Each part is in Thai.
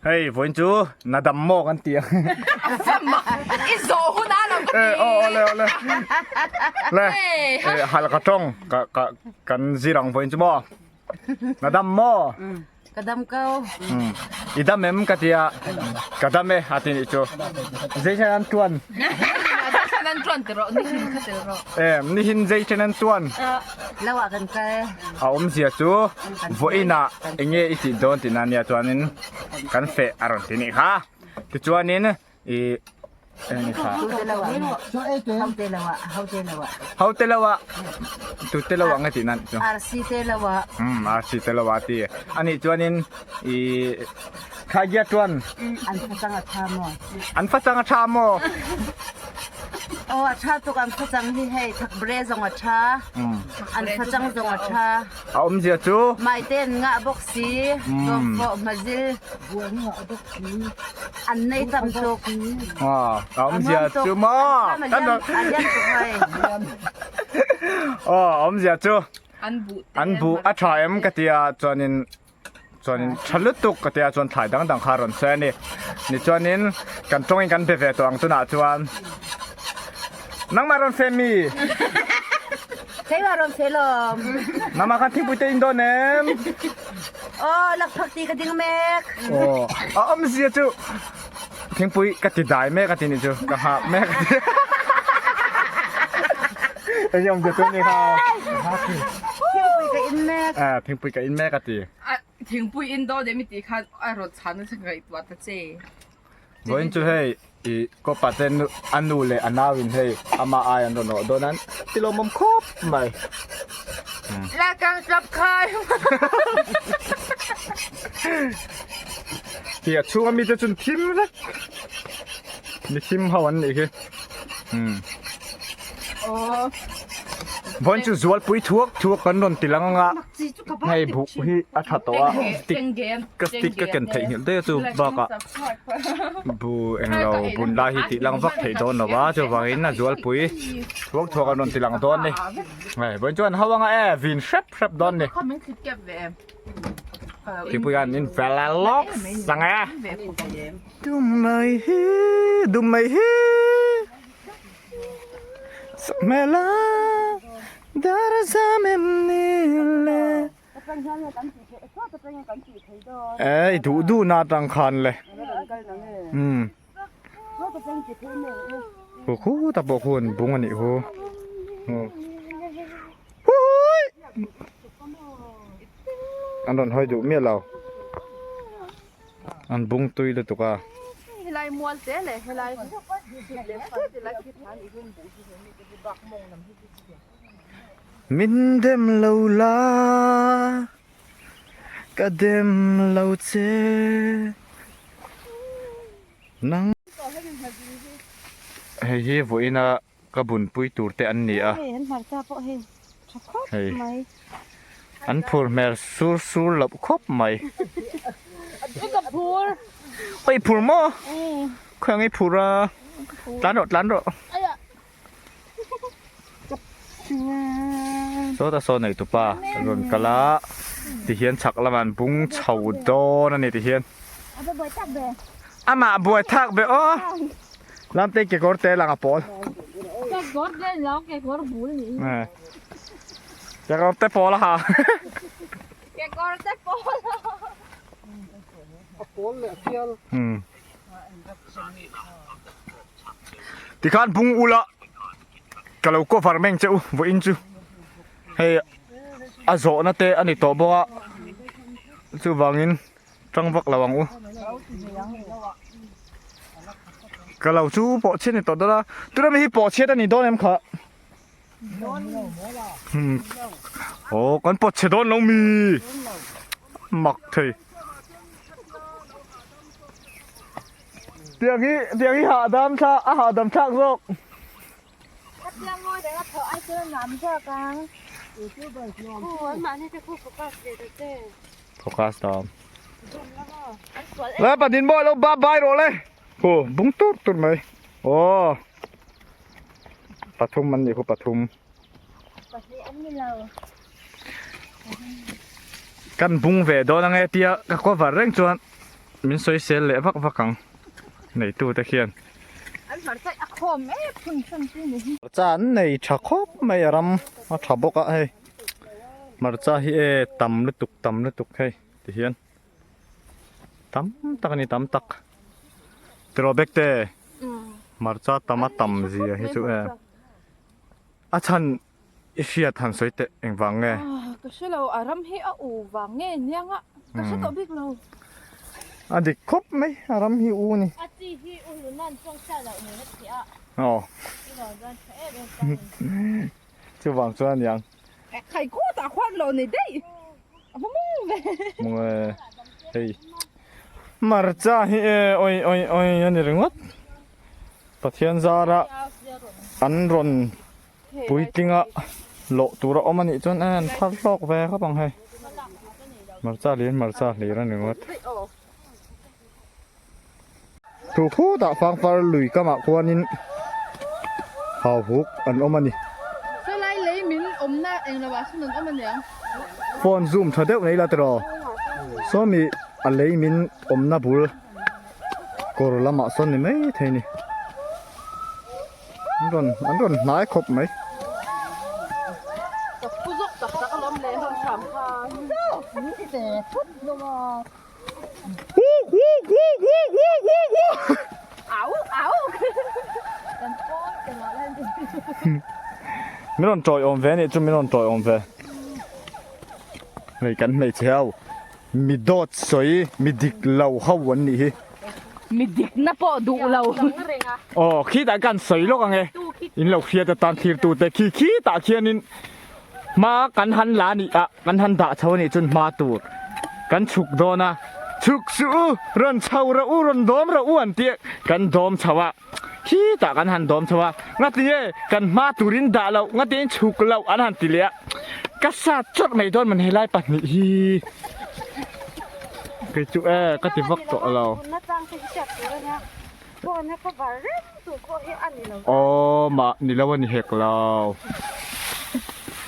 เฮ้ยฝนจูน่าดำโมกันเตียงอีโซ่หุ่นอะไรกัน โอ้เลยฮัลกะจงกันซีรังฝนจูบ่น่าดำโมกระดมเก้าอีดำเอ็มกะเตียกะดำเอฮัตินิจูเจชันตวนนั่นจวนเตรอนี่หินขัดเตรอนี่หินเจชันตวนแล้วว่ากันแค่เสียจูฝนน่ะเอ็งอีติโดนตินันยาตวนนินกันเฟอารอนตินิค่ะติจวนนินนี่ค่ะเขาเตลวะตุเตลวะไงตินั่นจูอาร์ซีเตลวะอาร์ซีเตลวะตีอันนี้จวนนินขายจวนอันฟังชามออันฟังชามอโอ้ชาตุกันฟังที่ให้ทักเบรซงชาอันฟังจงชาเสียจูไม่เต้นงะบ็อกซีตัวโฟมาซิลอันในตำโจกเสียจูมออันยันตุให้เสียจูอันบูอัชากติยาจวนนินฉลุตุกกติยาจวนถ่ายดังคารอนเซนี่จวนนินกันตรงกันเปเวตัวอังตุนาจวนนังมารอนเฟมีใช่มารอนเฟลมนังมากันทิ้งปุยเตอินโดเนมลักพักตีกันดิ้งเมกเสียจูทิ้งปุยกันติได้เมกกันตินี่จูกะฮะเมกยังจะตัวนี้ค่ะทิ้งปุยกับอินเมกกันติทิ้งปุยอินโดเดมิติค่ะรถชันสังเกตว่าตะเจวันจูให้ก็ปัจจัยอันนู้นเลยอันนาวินให้อามาอายันโดนโดนั้นติโลมครบไหมและการจับคายเฮียชูก็มีแต่จนทิมเลยมีทิมเขาวันนี้คือวันจูจวลปุยทั่วกันนนติลังงะให้บุฮีอัฐตัวติกสติกก็เกินเทียนเดี๋ยวจูบอกอ่ะบุเอ็งเราบุญได้ฮิติลังวักเทียนโดนหรอวะจูวางินนะจวลปุยทั่วกันนนติลังโดนนี่ไงวันจวนเขาว่าไงวินเชฟโดนนี่ที่ปุยอันนี้แฟลล็อกสังไงดูไม่ฮีสมัยละdarasam nileดูนาตังคันเลยโอ้โหตะบกคนบุ้งอันนี้โหอันนั้นให้ดูเมียเราอันบุ้งตุยเลยตุกาลายมัวเสียเลยลายคิดทางอีกคนบุ้งที่เห็นนี่ก็บักมงน้ำที่มินเดมเลาลากะเดมเลาเจนังเฮ้ยวันน่ะกะบุญปุยตูร์เตอันนี้อ่ะเห็นหmarchaพอเห็นชอบครบไหมอันพูดแม่สูหลับครบไหมไม่กับพูดไปพูดมั้งเครื่องไอ้พูดอ่ะร้านรถโซตาโซนไหนตัวป้ารอนกะละที่เฮียนฉักละมันบุ้งเฉาโดนั่นนี่ที่เฮียนมาบวยทักเบอ๋อลำเตะเกกอร์เตะลังอ่ะปอลเกกอร์เตะแล้วเกกอร์บุลนี่เกกอร์เตะปอลละฮะเกกอร์เตะปอลปอลเนี่ยเที่ยวที่ข้านบุ้งอุละkalau ko farming chu vo in chu hey azo na te ani to bo chu wangin tangwak lawang u kalau chu po chen ni to da tu ra mi po che da ni don em kha kon po che don lo mi mak thei tiang hi ha dam tha rokยังงอยแต่ก็เถอะไอ้เสื้อหนามเสื้อกลางโอ้ยมานี่จะพูดโฟกัสเลยเต้โฟกัสตอมแล้วปะดินบ่อยแล้วบ้าใบโรเลยโอ้บุ้งตุ๊ดไหมโอ้ปทุมมันนี่คือปทุมกันบุ้งเวดอนังไอเตียก็ว่าเร่งจวน min soi sel le vak vakang nei tu ta khian An hmarcha a khom phun phun ti ni cha an nei tha khop mai ram a tha boka hei hmarcha hi e tam le tuk hei ti hian tam tak ni tam tak trobek te hmarcha tama tam zia hi chu e a chan ifia than soi te engwang nge ka shelo aram hi a u wang nge nyanga ka sa to big lo adik khop mai aram hi u ni a chi hi u nan chong sa la ni na ti a oh ti lo dan e be chu wang chuan yang khai ko ta khwan lo ni dei mu ve mong hei hmarcha hi e oi ani ringot pathian zara an ron puitinga lo tura omani chon an thar lok ve kha bang hei hmarcha li ran ringot tu khu da fang far lui kama kwanin hau huk an omani so lai lei min omna eng la wa sun om an yang phone zoom thadeu nei la tro so mi a lei min omna bul kor lama son ni mai theini an ron nai khop mai ta puzok ta ta lom le hon sam kha ni te thut lo ma áoกันโคตรจะมาเล่นดิ ไม่ต้องจอยอมแวนี่จุไม่ต้องจอยอมแวไม่กันไม่เที่ยวมีดอดสวยมีดิกเหล่าเข้าวันนี้ มีดิกนะปอดูเรา อ๋อขี้ตากันสวยลูกไงอินเราเคลียร์จะตามทีตูแต่ขี้ตาเคียนินมากันหันหลานี่อ่ะกันหันด่าเช้านี่จนมาตูดกันฉุกโดนะฉุกสู้รันเช้าระอูรันดอมระอูอันเตียกันดอมเช้าขี้ตากันหันดอมเช้างัดนี่กันมาตูรินด่าเรางัดนี่ฉุกเราอันหันติเลียกัสซาจดไม่โดนมันให้ไล่ปัดนี่คือจุก็ติวักตัวเราอ๋อมานี่แล้ววันนี้เฮกเรา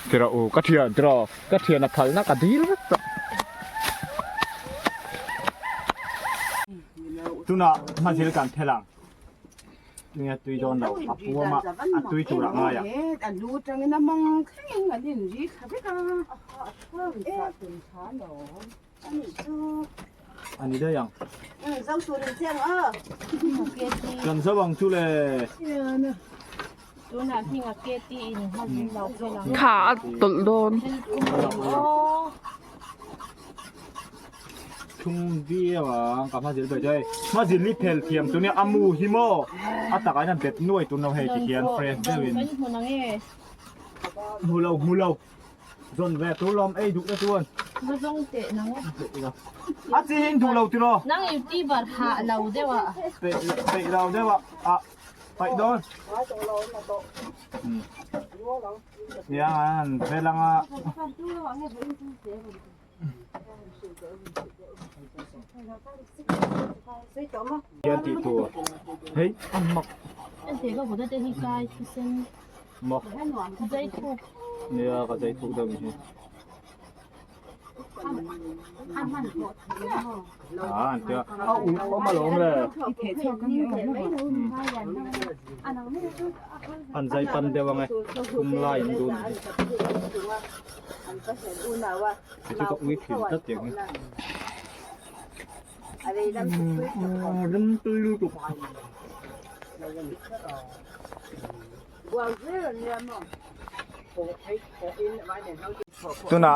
ที่เราก็เทียนที่เราก็เทียนนักขัลนักดีแล้วตุน่ะมาเจอกันเท่าไหร่เนี่ยตุยโดนเราอับปัวมาตุยจุระมาอย่างอันรู้จังนะมองขึ้นอันนี้นี่ค่ะพี่ค่ะเอ๊ะถึงช้าหนออันนี้ก็อันนี้ได้ยังเจ้าตัวเรื่องเสียงกันสว่างจุเลยตัวนั้นที่งาเกตีนี่มันเราเคยเรา ขาตุลโดน ทุ่งเบี้ยวกับมาจิลไปด้วยมาจิลลิเพลเทียมตัวเนี้ยอามูฮิโมอัตตาการนั่นเป็ดน่วยตัวเราให้ที่เขียนเฟรนด์เดวินหูเราจนแวะตัวลมดุได้ตัวไม่ต้องเตะนังอาจีหินดูเราตัว นังอยู่ที่บัดหาเราได้ว่าเตะเราได้ว่าอ่ะไปโดนเนี่ยเวลาเยอะติดตัวเฮ้ยอันหมกอันเด็กก็หัวใจที่กายที่เส้นหมกใจทุกเนี่ยก็ใจทุกเดิมนี่เจ้าเอาอุ่นเอามาลงเลยอันใจปันเดียวไงคุมไล่ดูที่ก็วิ่งขึ้นตัดอย่างนี้น้ำตื้อลูกตัวน่ะ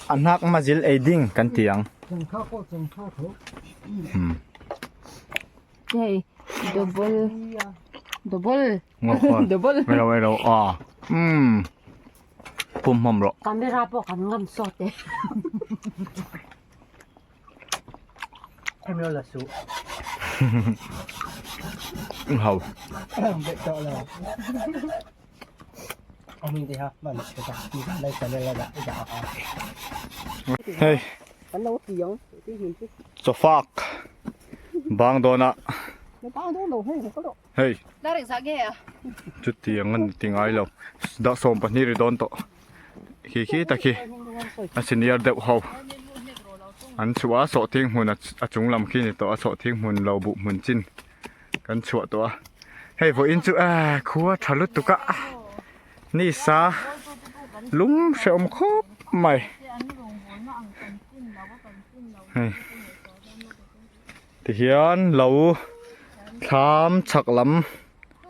อันนักมาจิลเอดิ้งกันเตียงเฮ้ยดับเบิลงอคอนไม่เราปุ่มหอมหรอการไม่รับบอกกันงำสดเลยให้ไม่ละสุเฮาเด็กเจาะเลยเอามีดีครับมันจะมีอะไรกันเลยละจะเอาเฮ้ยมันเราเสียงที่หินที่จะฟากบางโดนะไม่ต้องโดนเราให้เขาหรอกเฮ้ยได้ถึงสักแก่จุดเตียงกันติงไอเราดักส่งปนีรีโดนโตขี้ตะขี้อาศินียร์เดือดเฮา anh chúa sọ tiếng hồn à chúng làm khi này tao sọ tiếng hồn lầu bụng hồn chín cần chúa tao hay vội in chú à khua thà lút tụ cả ni sa lúng sẽ ôm khóc mày thì hiện lầu tham chắc lắm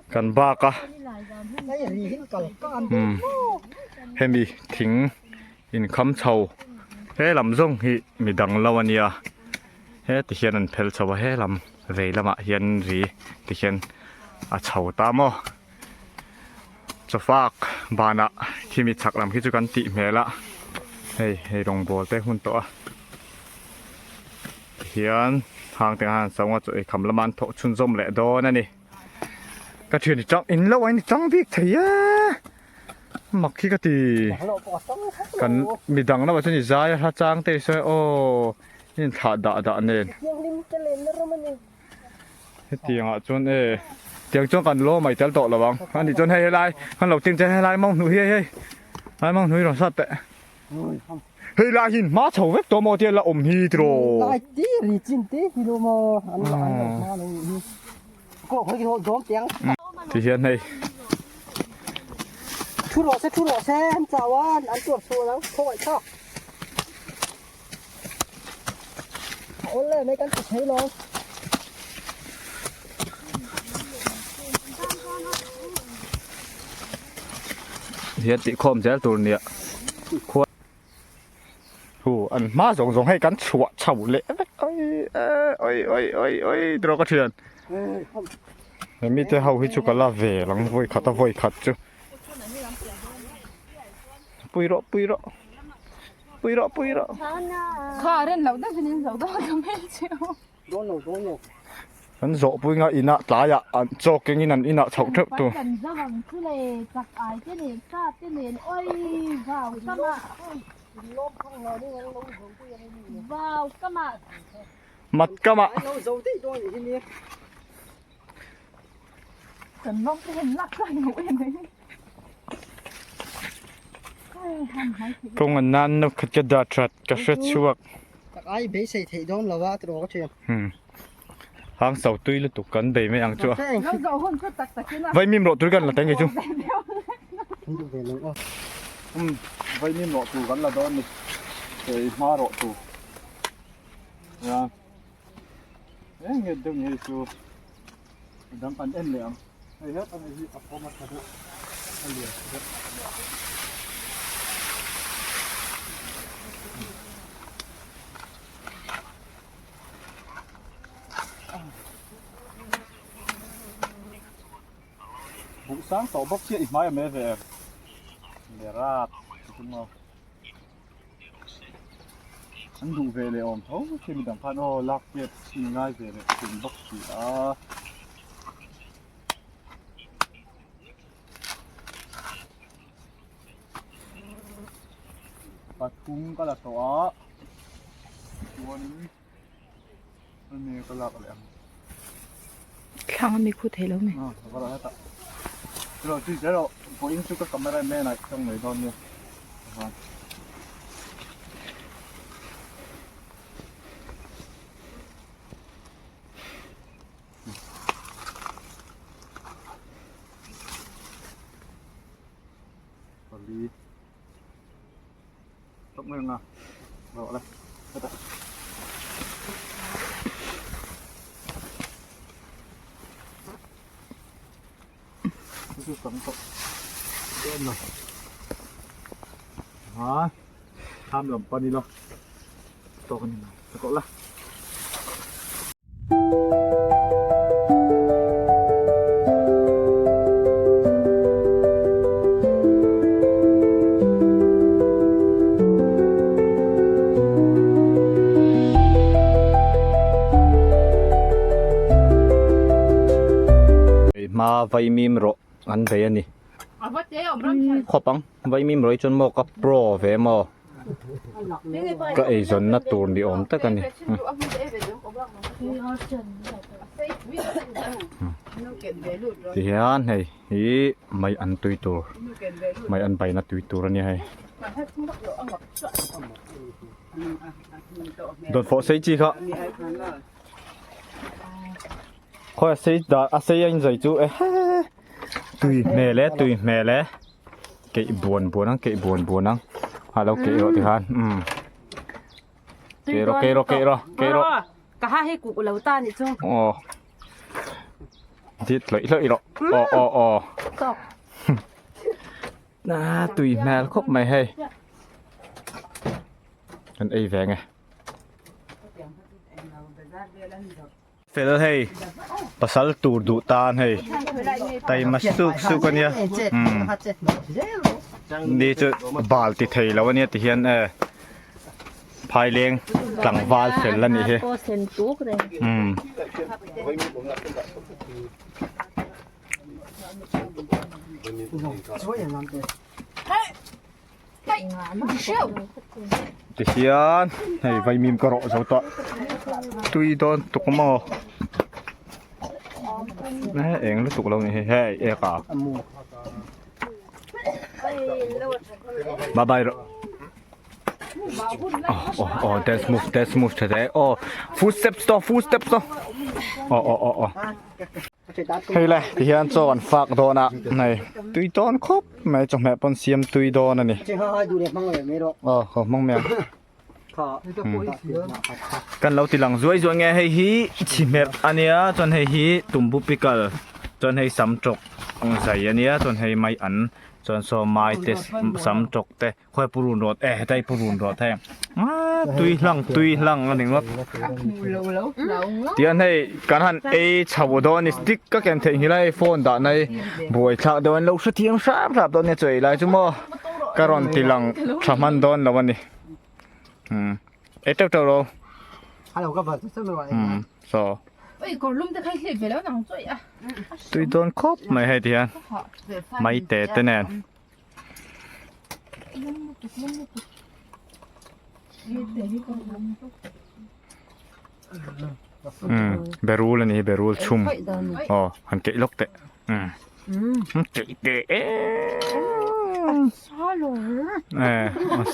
cần ba cả hay mi thỉnh in khăm chầu he làm rong hi mi đằng lâu anh ya he thì hiện anh phèl chầu he làm về làm hiện gì thì hiện à chầu ta mo cho phác bà nè khi mi chắc làm khi chú cần tị mẹ la hey đồng bộ tới hun to hiện hàng tiếng Hàn sống ở chỗ cầm làm ăn thọ chun rôm lẹ đó nè nè cái chuyện thì trong in lâu anh trong việc thấy á mặc khi cái thì cần mi đằng nó vào chỗ này ra ha trang tê soi ô in thả đạ nè cái tiếng họ chun tiếng chun cần lô mày tell độ là băng anh thì chun hay lại anh lộc tiếng hay lại mong nuôi hay mong nuôi rồi sao tệ hay là hin má chầu vết to mò tiền là ôm hi rồi lại tí thì chín tí thì đồ mò ăn mà có cái hồ gió tiếng thì hiện này thu lọ xe em chào ăn chuột xô lắm không phải sao ôn lên mấy cái thấy nó hiện tị khom chết tụi nè anh má giống hay cắn chuột chầu lệ ôi đâu có chuyện mi te hậu hi chu cả là về lăng voi khát chứ pui rọ khá đến lâu đó thì nên lâu đó không biết chịu anh rọ pui ngã ina lá ya anh cho cái ina chậu trước tu cần ra bằng cứ này chặt ải cái này xa cái này ôi vào các bạn vào các bạn mặt các bạn cần mong cái hình lắc lại ngủ em đấy công an nan nó khất cái đợt chặt cái sét chuột ai bé xây thị đó là vợ tôi có chuyện hàng sầu tươi là tụ cắn bể mấy ăn chưa nó giàu hơn cứ tặc cái nào vậy mìm rọ tươi gần là tay người chung vậy mìm rọ tụ gần là đó này cái má rọ tụ ya nghe đâu nghe chú đam pan em liền hay hết anh ấy ấp mặt thật anh liền buổi sáng tàu bốc chia ít mai mà về để ra chúng nó anh đủ vềเลยông thấu khi mình đằng phan ô lạc việt xin ngay về để tìm bốc chỉ đó và cũng có là tổ chuan anh này có lạc rồi khang mi khu thấy lâu này có là hết rồi chứ rồi có in chút cái camera mẹ này trong này thôi nha đi tốc nguyên à rồi đây hết rồi cái cắm cọc đen rồi hả tham làm pan đi lo to cái này cậu là mà vay mìm rồi ăn về anh đi khoa băng vay mìm rồi chôn mò cặp pro về mò cái ấy dần nát tuôn đi ôm tất cả này thì hắn này ý mày ăn tùy tur mày ăn bày nát tùy tur này hay โดนโฟใส่จีเขาคอยใส่ดาใส่ยังใส่จูตุยแม่เล่ตุยแม่เล่เกยบวนนังเกยบวนนังเราเกยรอที่ฮันเกยรก็ให้กูเหล่าตานี่จ้งอ๋อที่เลยหรออ๋อน่าตุยแม่ครบไม่ให้กันไอ้แฝงไงเฟลให้ภาษาตูดูตาให้ไตมาสุกันเนี่ยนี่จะบาลติดไทยแล้ววันนี้ที่เห็นพายเลี้ยงกลังวาลเสร็จแล้วนี่เฮ้ที่เห็นให้ไฟมีมกระโดดสาวต่อตุยโดนตุกมานี่เองแล้วตุกเรานี่เฮ้เอกาบายoh that's move today oh footstepsต่อoh hay là thì hiện chọn phạc đồ nè này tùy đón khốp mày trong mẹ con xiêm tùy đón này không mẹกันเราตีหลังรวยไงให้ฮีชิเมบอันเนี้ยจนให้ฮีตุ่มบุปิกลจนให้สำจกใส่อันเนี้ยจนให้ไม่อันจนโซไม้เตสสำจกแต่ค่อยปูรุนรถได้ปูรุนรถแท้ตุยหลังอันนี้ว่าเดี๋ยวให้การหันชาวดอนสติ๊กก็แกนเทงไรโฟนด่านในบวยชาวดอนเราสุดที่ยังสามตอนนี้จ่อยไรจุ่มการันตีหลังชามันดอนแล้ววันนี้เจ้าเราฮัลโหลก็แบบจะไม่ไหวso เอ้ยก่อนลุ่มจะใครเสียไปแล้วหนังจ่อยอ่ะตุยโดนครบไม่ให้ที่ฮันไม่เตะแต่แน่นเบรูลนี่เบรูลชุ่มอ๋อหันเกะลกเตะเกะ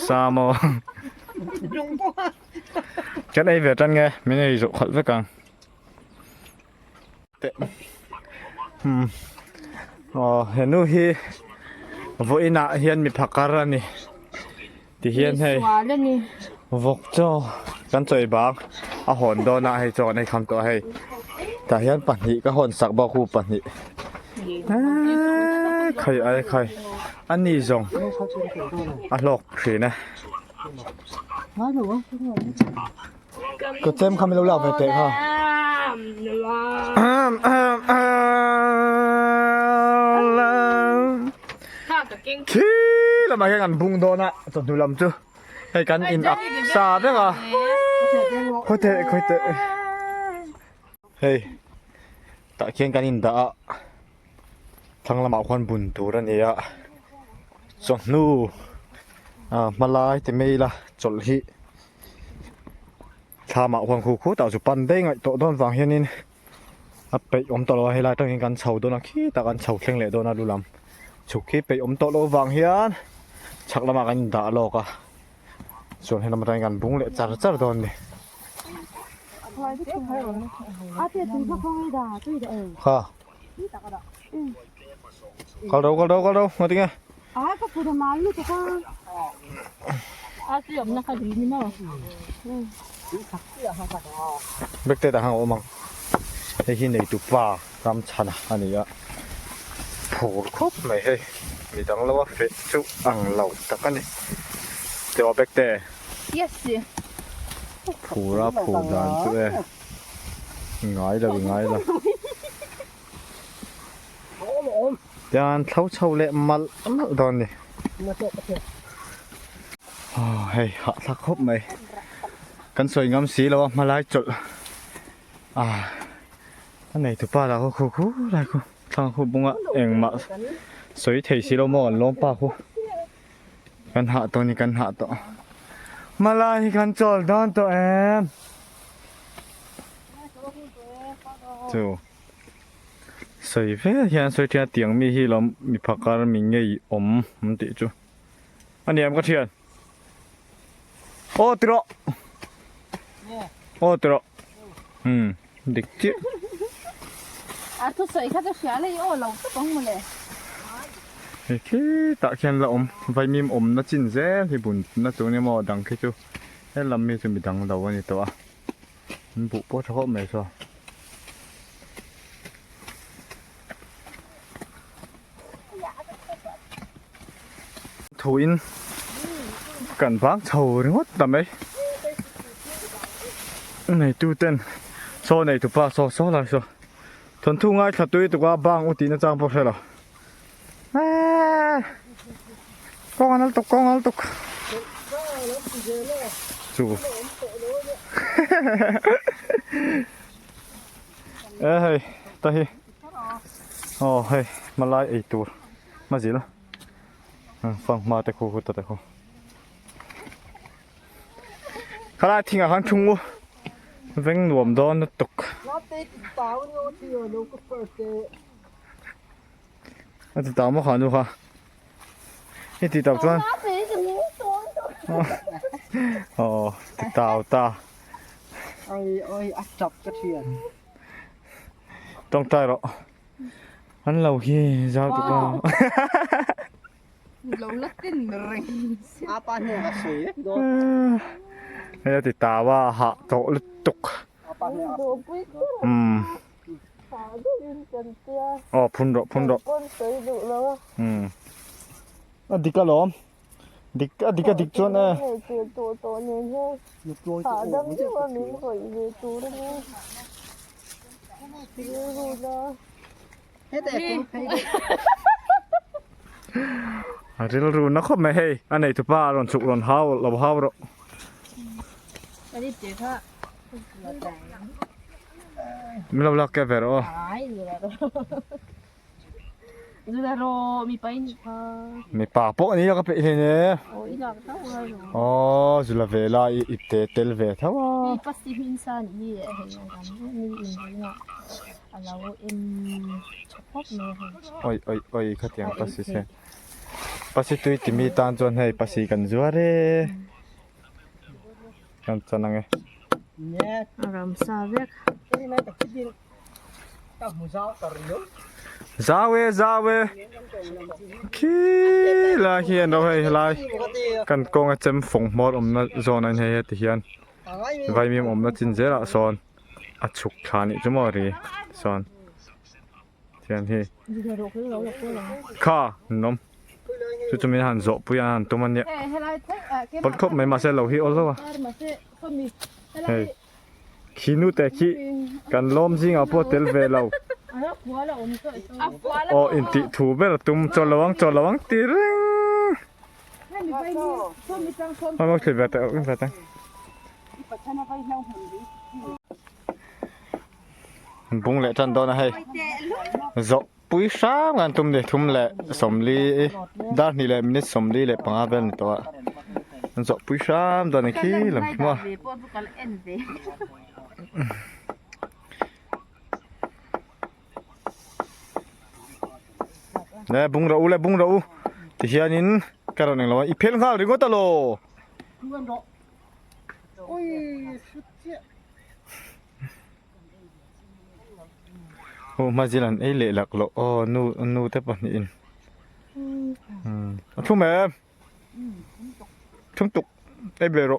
ซาโมcái này về chân nghe mấy này rụng khẩn với càng hiện nu hi vội nạ hiện bị phạt ra nè thì hiện hay vọc cho căn trời bạc hồn đo nạ hay cho này không có hayแต่hiện bản nhị cái hồn sạc bao khu bản nhị khai anh nhị rồng lộc gì nèก็เต็มคำไม่รู้เราไปเตะเขาที่เรามาแข่งกันบุ้งโดนอ่ะจนดูลำจูให้กันอินอักซาด้วยเหรอค่อยเตะเฮ้ยตะเคียงกันอินตะทั้งละหมาดควันบุญตัวนั่นเองจนนู่มาลายแต่ไม่ละจดที่ชาหมาควงคู่ต่อจุปันได้ไงโตโดนฟังเฮียนินไปอมตลอดให้ลายต้องเห็นกันเฉาโดนขี้แต่กันเฉาแข็งเลยโดนดูลำฉุกขี้ไปอมตลอดฟังเฮียนชักละมากันด่าโลกอ่ะส่วนให้เรามาทำกันบุ้งเลยจัดโดนเลยค่ะก็ดูมาดิไงก็พูดมาลูกก็เสียมนะคะดีนี่มั้งเบกเตต่างหากมั้งไอ้ที่ในตุป่ารำชันอันนี้อะผูกครบไหมเฮ้ยมีตั้งแล้วว่าเฟซจุอังเหล่าตะกันนี่เดี๋ยวเบกเต yes ผูระผูดันจุง่ายเลยยานเท่าเละมัลตอนนี้เฮ้ยหาทักครบไหมกันสวยงามสีแล้วมาไล่จุดอันไหนถูกป่ะเราคู่อะไรคู่ทางคู่บุ้งเองมาสวยเทสีเราหมอนล้มป่ะคู่กันหาตัวนี้กันหาตัวมาไล่กันจอดด้านตัวเองจูสวยเพื่อเห็นสวยที่เตียงมีที่เรามีผักกาดมีเงี้ยมันติดจูอันนี้มันก็เทียนโอ้ติดละ โอ้ตัวเด็กจิ๊ ทุกสิ่งเขาจะเสียเลยโอ้เราต้องมาเลย เฮ้ยตะเคียนละไฟมีน่าจินเซ่ที่บุญน่าตัวนี้มอดังแค่จู่ให้ลำมีจะมีดังเราวันนี้ตัวมันบุปผาชอบไหมซะถูอินกันบ้างเฉาหรือว่าทำไมไหนตู้เต้นโซ่ไหนตัวป้าโซ่อะไรโซ่ทนทุ่งง่ายขัดตัวตัวบ้างอุติน่าจังพอใช่หรอกองอันตกจูเฮ้ยตาฮีโอ้เฮ้ยมาไล่ไอตัวมาสิละฟังมาแต่คู่แต่คู่ขณะทิ้งอาหารชุ่มวัวเว่งรวมโดนตกติดตามมาขอดูค่ะนี่ติดตามจวนอ๋อติดตามตาโอ้ยอัดจับกระเทียมต้องตายหรออันเราเฮียจ้าตุ๊กเราเลิกกินเลย อาปาเนี่ยสวยโดนนี่ติดตาว่าหะโตลึกตุกอ๋อพุ่นดอกดิกะล้อมดิกจวนริลรูนะครับไม่ให้อันไหนทุบ้าร้อนสุกร้อนห้าวเราห้าวหรออันนี้เจ๊ค่ะไม่เราแกเวอร์ดูแลโรมีไปนี่ค่ะมีป่าพวกนี้ก็เป็นเนี่ยโอ้ยหลับเท่าไรหรออ๋อจุลเวลาอิบเตลเวท่าวะมีปัสสิพินซานี่เห็นกันนี่อินเดียเราเอ็มชอบเนื้อโอ้ยขัดยังปัสสิเซปัสสิตุยที่มีตานจวนให้ปัสสิกันจัวเร่กันจะนั่งไงอารมณ์ซาเวกซาเวขี้ละเฮียนเราให้ลายกันกงอาจจะฝงหมดน่ะโซนนั้นให้ที่เฮียนไว้มีน่ะจินเจละโซนอัดฉุกขานี่จุ่มอะไรโซนเฮียนที่ข้านมจุ่มมีหันโจปุยหันตัวมันเนี่ยปนคบไม่มาเสร็จเราฮีอ้อแล้ววะเฮ้ยขี้นู้แต่ขี้กันล้มซิงเอาพวกเตลเวเราโอ้อินติถูเบลตุ้มจอระวังตีรึงไม่มาคิดแบบแต่บุ้งเละจันโดนให้จบปุยช้างกันตุ้มเดทุ่มเละสมลีด้านนี้เละมินิสมลีเละปังอาเบลตัวจบปุยช้างโดนขี้หลังมั่วเนี่ยบุ้งเราที่เฮียนินการนั่งเราอีเพลงข้าวริงก็ตลอโอ้มาจิลันไอเละหลักโลโอ้นูเทปนี่อินทุ่มแม่ทุ่มตุกไอเบโร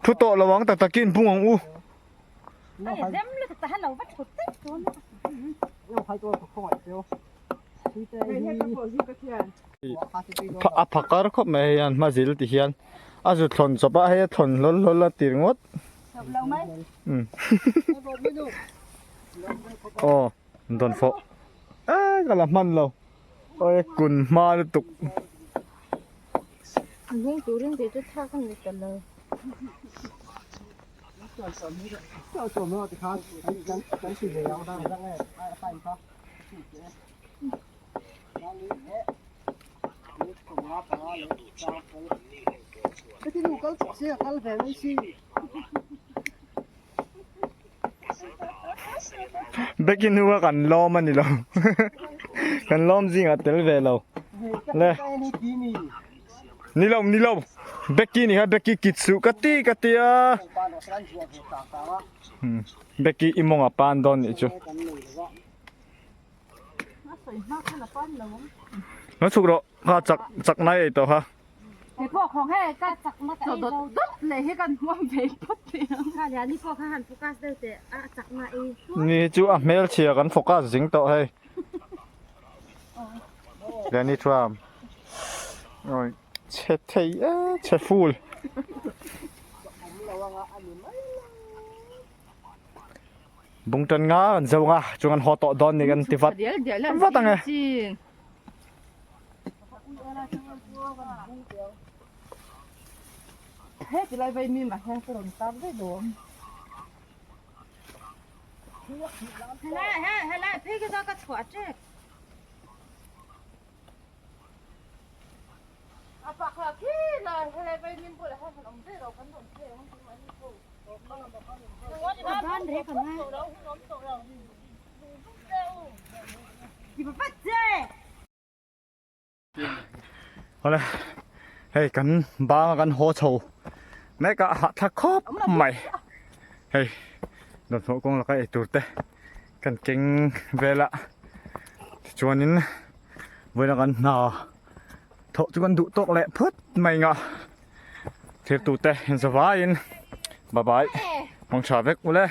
ทุโตระวังตะกินพุ่งของอูผักกาดก็ไม่ยันมาสิลติเฮียนอาจุดทนสบายให้ทนล้นตีงดโอ้โดนโฟกะละมันเราโอ้ยกุนมาตุกเรื่องตัวเรื่องเดี๋ยวจะท่ากันเลยกันเลยตัวเมื่อที่เขากันสีเหลืองได้ไงใส่เขาที่ดูก็เชื่อเขาแบบไม่ชี้เบกินหัวกันล้อมันนี่เรากันล้อมจริงอ่ะเตลเวเรา le ni lo Becky ni ha Becky kitsu katia Becky imonga pan don ni chu nó chụp rồi ha chặt này to ha cái phôของให้ก็จักมาแต่ดดเลยให้กันว่าเบกปุ๊บเลยค่ะเดี๋ยวนี่พอหันโฟกัสได้แต่จักมาเอง นี่จูอ่ะเมลเชียร์กันโฟกัสสิงโตให้เดี๋ยวนี้ทรัมโอ้ยเช็ดเทียเช็ดฟูลบุงตันงาเจ้างาจงกันฮอตดอนนี่กันติฟัดฟัดตังไงเฮ้ยจะไรไปมีมาแค่ขนมตำได้หลวงให้ไล่พี่ก็จะกระถั่วเจ๊เอาปากขวาขี้เลยให้ไล่ไปมีบุหรี่ให้ขนมเจ๊เราขนมเจ๊ของคุณไว้ที่กูบ้านเด็กกันนะกี่บาทเจ๊เอาเลยเฮ้ยกันบ้ากันโฮโชแม่ก็หัดทักครบใหม่เฮ้ยโดนหัวกงแล้วก็ไอตูดเต้กันเก่งเวลาชวนนี้เวลากันหนาโถจุกันดุโตกแหละพุทธไม่งะเทียบตูดเต้เห็นสบายอินบายบายมองชาเวกกูเลย